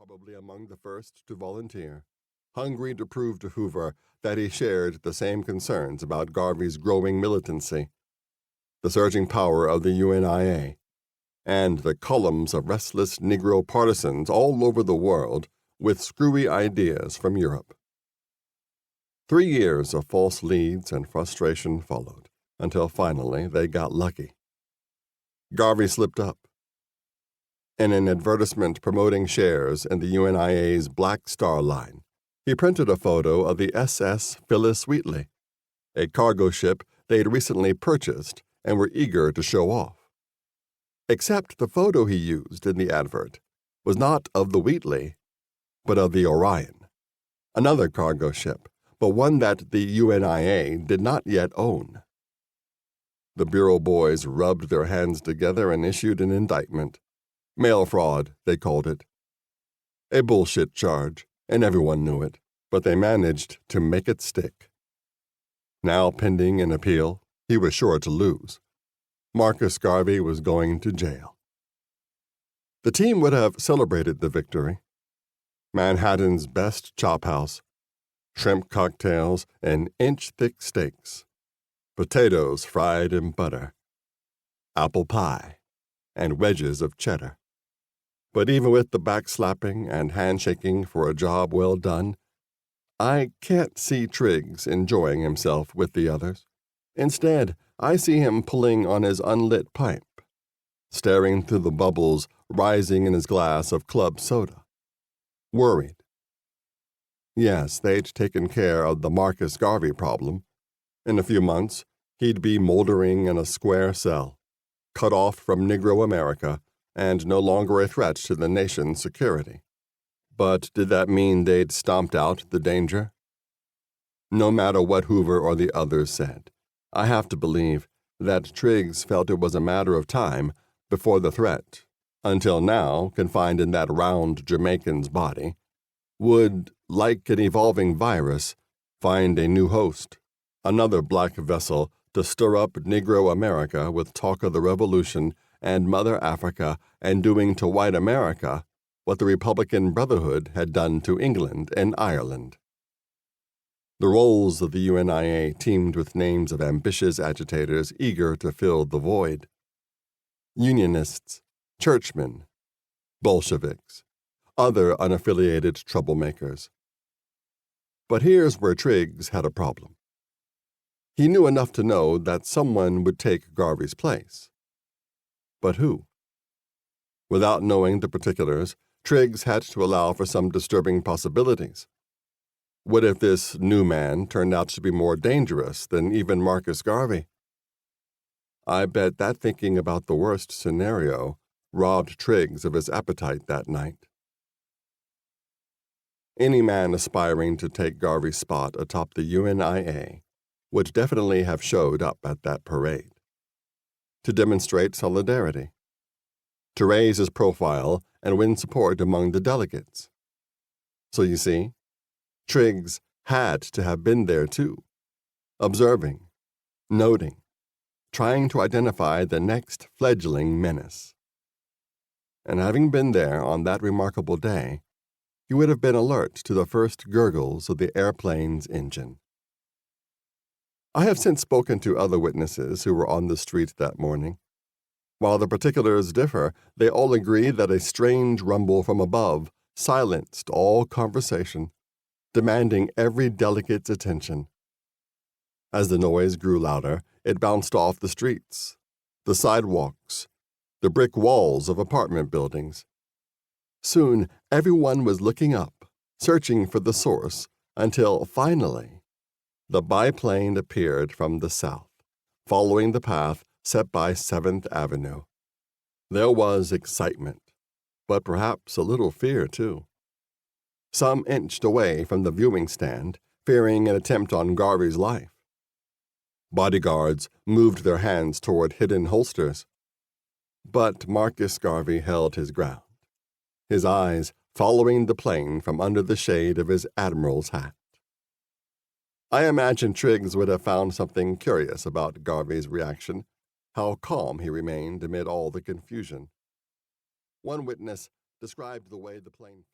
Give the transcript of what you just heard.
probably among the first to volunteer, hungry to prove to Hoover that he shared the same concerns about Garvey's growing militancy, the surging power of the UNIA, and the columns of restless Negro partisans all over the world with screwy ideas from Europe. 3 years of false leads and frustration followed, until finally they got lucky. Garvey slipped up. In an advertisement promoting shares in the UNIA's Black Star Line, he printed a photo of the SS Phyllis Wheatley, a cargo ship they had recently purchased and were eager to show off. Except the photo he used in the advert was not of the Wheatley, but of the Orion, another cargo ship, but one that the UNIA did not yet own. The Bureau boys rubbed their hands together and issued an indictment. Mail fraud, they called it. A bullshit charge, and everyone knew it, but they managed to make it stick. Now pending an appeal, he was sure to lose. Marcus Garvey was going to jail. The team would have celebrated the victory. Manhattan's best chop house, shrimp cocktails, and inch-thick steaks, potatoes fried in butter, apple pie, and wedges of cheddar. But even with the backslapping and handshaking for a job well done, I can't see Triggs enjoying himself with the others. Instead, I see him pulling on his unlit pipe, staring through the bubbles rising in his glass of club soda. Worried. Yes, they'd taken care of the Marcus Garvey problem. In a few months, he'd be moldering in a square cell, cut off from Negro America, and no longer a threat to the nation's security. But did that mean they'd stomped out the danger? No matter what Hoover or the others said, I have to believe that Triggs felt it was a matter of time before the threat, until now confined in that round Jamaican's body, would, like an evolving virus, find a new host, another black vessel to stir up Negro America with talk of the Revolution and Mother Africa and doing to white America what the Republican Brotherhood had done to England and Ireland. The rolls of the UNIA teemed with names of ambitious agitators eager to fill the void. Unionists, churchmen, Bolsheviks, other unaffiliated troublemakers. But here's where Triggs had a problem. He knew enough to know that someone would take Garvey's place. But who? Without knowing the particulars, Triggs had to allow for some disturbing possibilities. What if this new man turned out to be more dangerous than even Marcus Garvey? I bet that thinking about the worst scenario robbed Triggs of his appetite that night. Any man aspiring to take Garvey's spot atop the UNIA would definitely have showed up at that parade. To demonstrate solidarity. To raise his profile and win support among the delegates. So you see, Triggs had to have been there too, observing, noting, trying to identify the next fledgling menace. And having been there on that remarkable day, he would have been alert to the first gurgles of the airplane's engine. I have since spoken to other witnesses who were on the street that morning. While the particulars differ, they all agree that a strange rumble from above silenced all conversation, demanding every delegate's attention. As the noise grew louder, it bounced off the streets, the sidewalks, the brick walls of apartment buildings. Soon, everyone was looking up, searching for the source, until, finally, the biplane appeared from the south, following the path set by 7th Avenue. There was excitement, but perhaps a little fear, too. Some inched away from the viewing stand, fearing an attempt on Garvey's life. Bodyguards moved their hands toward hidden holsters. But Marcus Garvey held his ground, his eyes following the plane from under the shade of his admiral's hat. I imagine Triggs would have found something curious about Garvey's reaction, how calm he remained amid all the confusion. One witness described the way the plane flew.